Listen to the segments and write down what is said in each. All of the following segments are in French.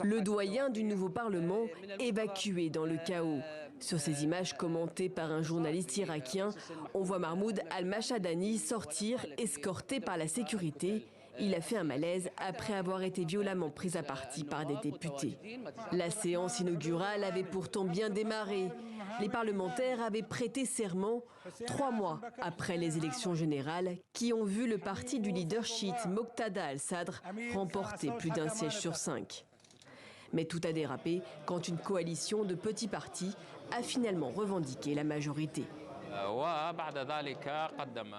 Le doyen du nouveau Parlement évacué dans le chaos. Sur ces images commentées par un journaliste irakien, on voit Mahmoud al-Mashadani sortir, escorté par la sécurité. Il a fait un malaise après avoir été violemment pris à partie par des députés. La séance inaugurale avait pourtant bien démarré. Les parlementaires avaient prêté serment 3 mois après les élections générales qui ont vu le parti du leader chiite Moqtada al-Sadr remporter plus d'un siège sur 5. Mais tout a dérapé quand une coalition de petits partis a finalement revendiqué la majorité.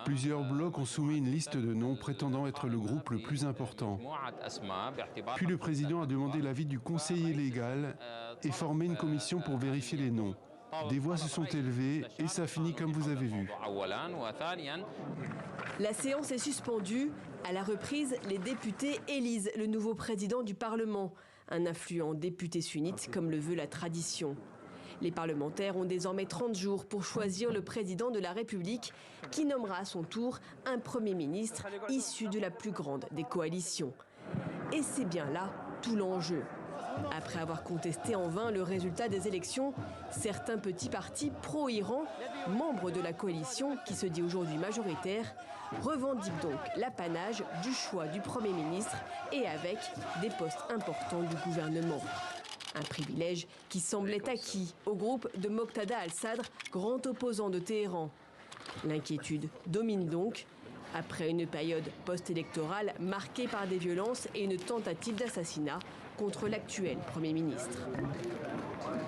Plusieurs blocs ont soumis une liste de noms prétendant être le groupe le plus important. Puis le président a demandé l'avis du conseiller légal et formé une commission pour vérifier les noms. Des voix se sont élevées et ça finit comme vous avez vu. La séance est suspendue. À la reprise, les députés élisent le nouveau président du Parlement, un influent député sunnite comme le veut la tradition. Les parlementaires ont désormais 30 jours pour choisir le président de la République qui nommera à son tour un Premier ministre issu de la plus grande des coalitions. Et c'est bien là tout l'enjeu. Après avoir contesté en vain le résultat des élections, certains petits partis pro-Iran, membres de la coalition qui se dit aujourd'hui majoritaire, revendiquent donc l'apanage du choix du Premier ministre et avec des postes importants du gouvernement. Un privilège qui semblait acquis au groupe de Moqtada al-Sadr, grand opposant de Téhéran. L'inquiétude domine donc après une période post-électorale marquée par des violences et une tentative d'assassinat contre l'actuel Premier ministre.